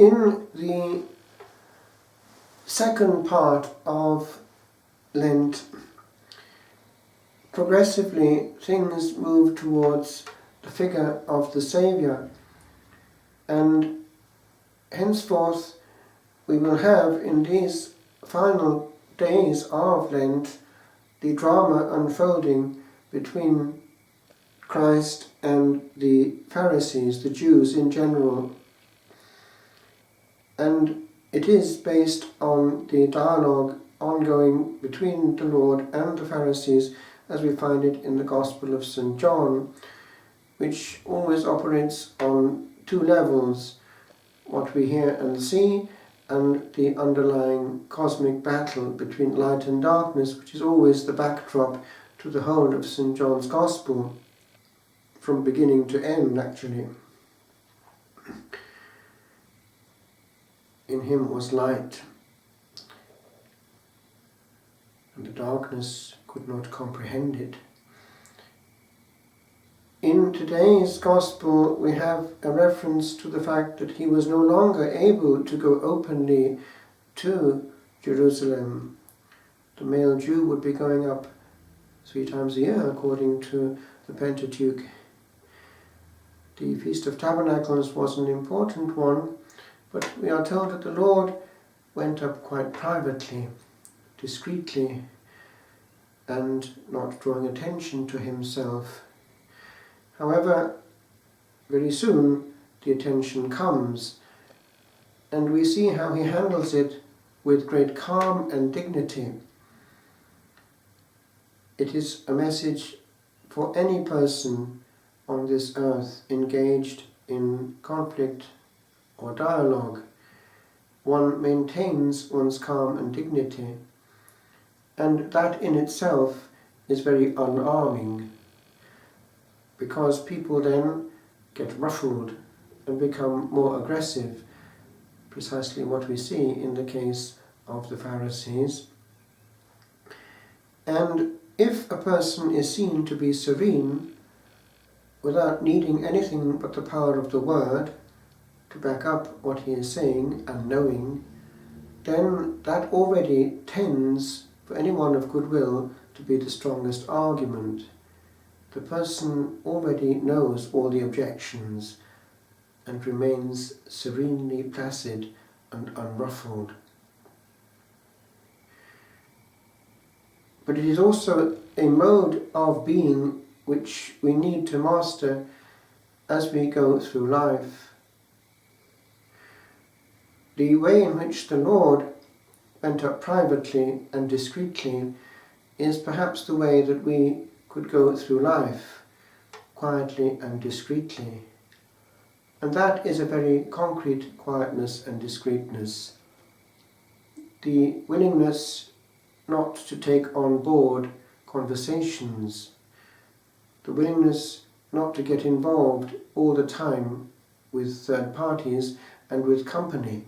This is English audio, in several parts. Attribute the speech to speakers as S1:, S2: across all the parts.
S1: In the second part of Lent, progressively things move towards the figure of the Saviour, and henceforth we will have in these final days of Lent the drama unfolding between Christ and the Pharisees, the Jews in general. And it is based on the dialogue ongoing between the Lord and the Pharisees, as we find it in the Gospel of St. John, which always operates on two levels: what we hear and see, and the underlying cosmic battle between light and darkness, which is always the backdrop to the whole of St. John's Gospel, from beginning to end, actually. In him was light, and the darkness could not comprehend it. In today's Gospel we have a reference to the fact that he was no longer able to go openly to Jerusalem. The male Jew would be going up 3 times a year according to the Pentateuch. The Feast of Tabernacles was an important one, but we are told that the Lord went up quite privately, discreetly, and not drawing attention to himself. However, very soon the attention comes, and we see how he handles it with great calm and dignity. It is a message for any person on this earth engaged in conflict or dialogue. One maintains one's calm and dignity, and that in itself is very unarming, because people then get ruffled and become more aggressive, precisely what we see in the case of the Pharisees. And if a person is seen to be serene, without needing anything but the power of the word to back up what he is saying and knowing, then that already tends, for anyone of goodwill, to be the strongest argument. The person already knows all the objections and remains serenely placid and unruffled. But it is also a mode of being which we need to master as we go through life. The way in which the Lord went up privately and discreetly is perhaps the way that we could go through life, quietly and discreetly. And that is a very concrete quietness and discreetness. The willingness not to take on board conversations, the willingness not to get involved all the time with third parties and with company,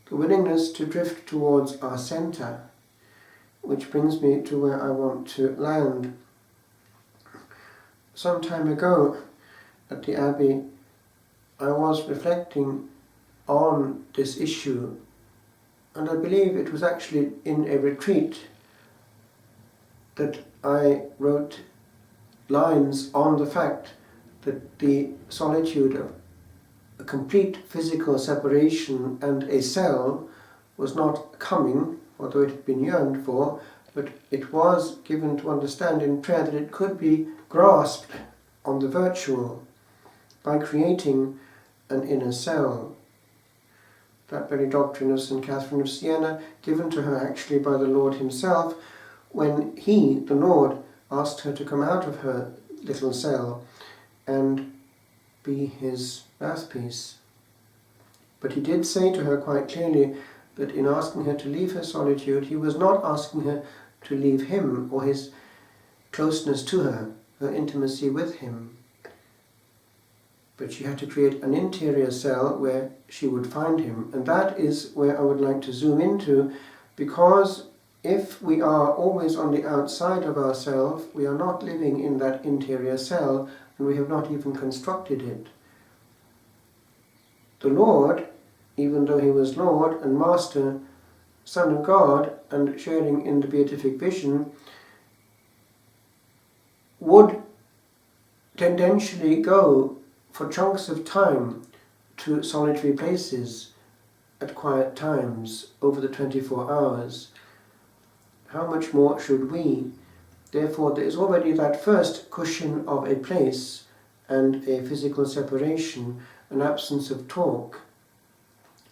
S1: the willingness to drift towards our centre, which brings me to where I want to land. Some time ago at the Abbey, I was reflecting on this issue, and I believe it was actually in a retreat that I wrote lines on the fact that the solitude of a complete physical separation and a cell was not coming, although it had been yearned for, but it was given to understand in prayer that it could be grasped on the virtual by creating an inner cell. That very doctrine of St. Catherine of Siena, given to her actually by the Lord himself, when he, the Lord, asked her to come out of her little cell and be his mouthpiece. But he did say to her quite clearly that in asking her to leave her solitude, he was not asking her to leave him or his closeness to her, her intimacy with him. But she had to create an interior cell where she would find him. And that is where I would like to zoom into, because if we are always on the outside of ourselves, we are not living in that interior cell, and we have not even constructed it. The Lord, even though he was Lord and Master, Son of God, and sharing in the beatific vision, would tendentially go for chunks of time to solitary places at quiet times over the 24 hours. How much more should we? Therefore, there is already that first cushion of a place and a physical separation, an absence of talk,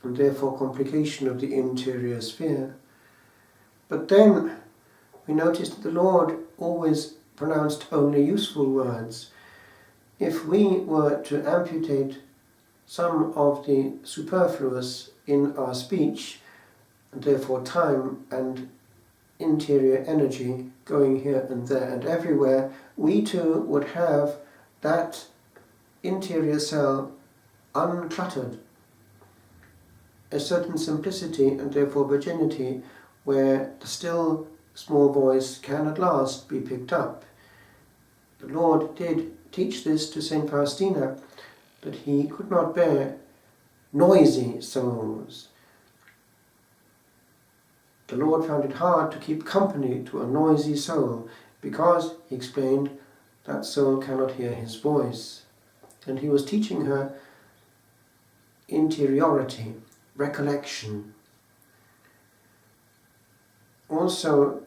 S1: and therefore complication of the interior sphere. But then we notice that the Lord always pronounced only useful words. If we were to amputate some of the superfluous in our speech, and therefore time and interior energy going here and there and everywhere, we too would have that interior cell uncluttered. A certain simplicity and therefore virginity where the still small voice can at last be picked up. The Lord did teach this to St. Faustina, that he could not bear noisy souls. The Lord found it hard to keep company to a noisy soul, because, he explained, that soul cannot hear his voice. And he was teaching her interiority, recollection. Also,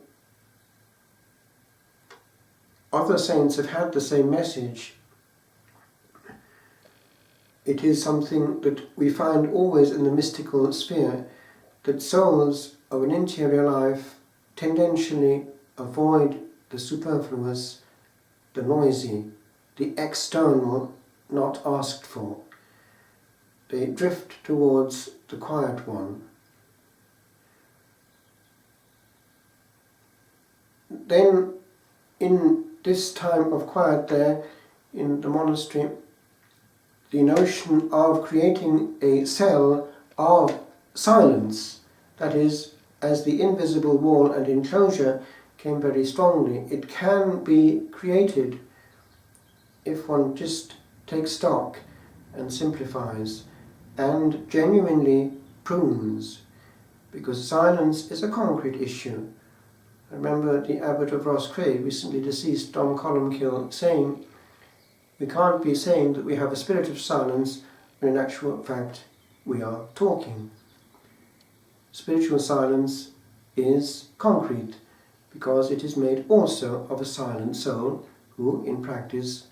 S1: other saints have had the same message. It is something that we find always in the mystical sphere, that souls of an interior life tendentially avoid the superfluous, the noisy, the external, not asked for. They drift towards the quiet one. Then, in this time of quiet there, in the monastery, the notion of creating a cell of silence, that is, as the invisible wall and enclosure came very strongly, it can be created if one just takes stock and simplifies and genuinely prunes, because silence is a concrete issue. I remember the Abbot of Roscrea, recently deceased, Dom Columkill, saying, we can't be saying that we have a spirit of silence when in actual fact we are talking. Spiritual silence is concrete because it is made also of a silent soul who in practice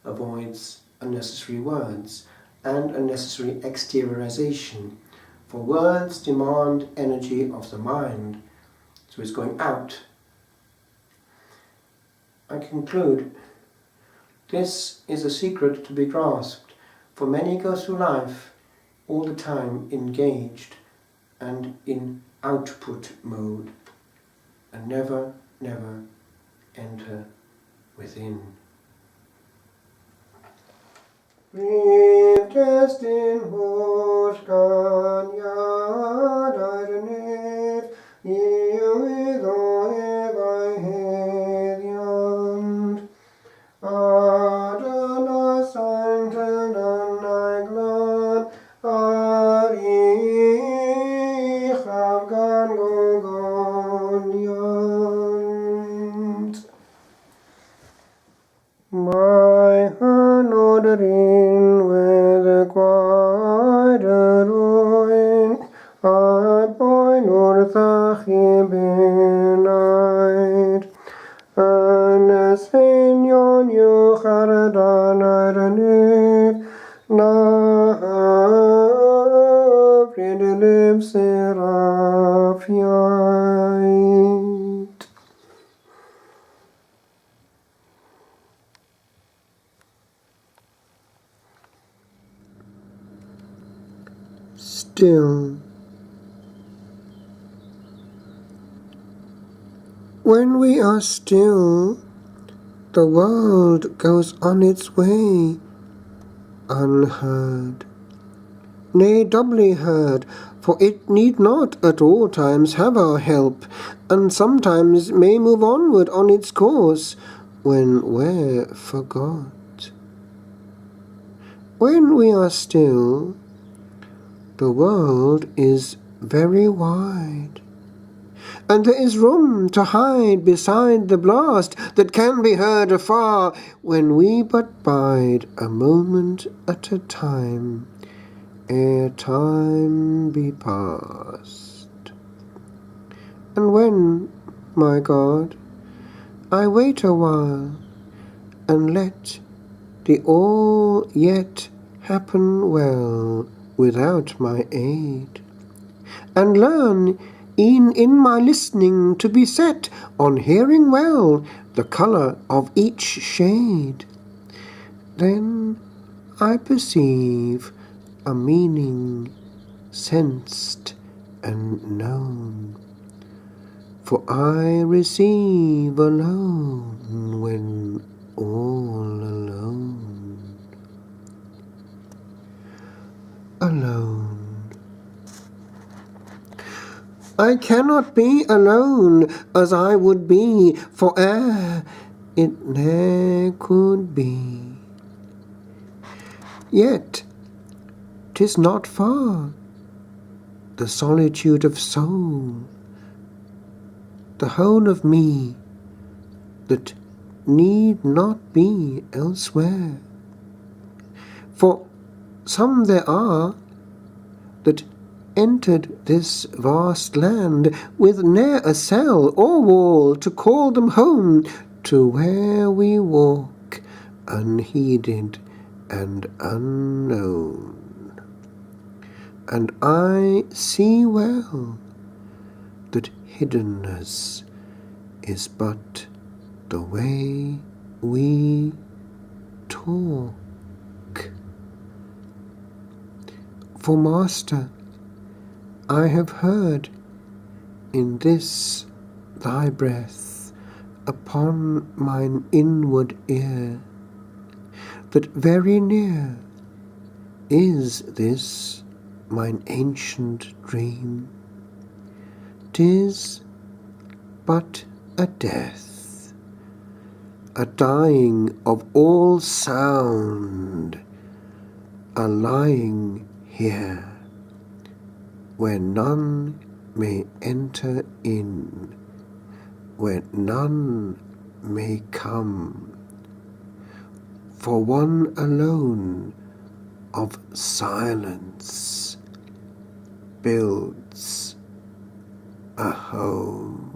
S1: avoids unnecessary words and unnecessary exteriorization, for words demand energy of the mind, so it's going out. I conclude, this is a secret to be grasped, for many go through life all the time engaged and in output mode, and never enter within. My anodorin with a quiet ruin, I boy nor thachi benite, and a senion you haradan ironit, na friedlib seraphite. still. When we are still, the world goes on its way, unheard. Nay, doubly heard, for it need not at all times have our help, and sometimes may move onward on its course, when we're forgot. When we are still, the world is very wide, and there is room to hide beside the blast that can be heard afar, when we but bide a moment at a time, ere time be past. And when, my God, I wait a while, and let the all yet happen well without my aid, and learn e'en in my listening to be set on hearing well the colour of each shade, then I perceive a meaning sensed and known, for I receive alone when all alone. Alone. I cannot be alone as I would be, for ere it ne'er could be. Yet 'tis not far, the solitude of soul, the whole of me that need not be elsewhere. For some there are that entered this vast land with ne'er a cell or wall to call them home to where we walk unheeded and unknown. And I see well that hiddenness is but the way we talk. For Master, I have heard in this thy breath upon mine inward ear, that very near is this mine ancient dream. 'Tis but a death, a dying of all sound, a lying here, where none may enter in, where none may come, for one alone of silence builds a home.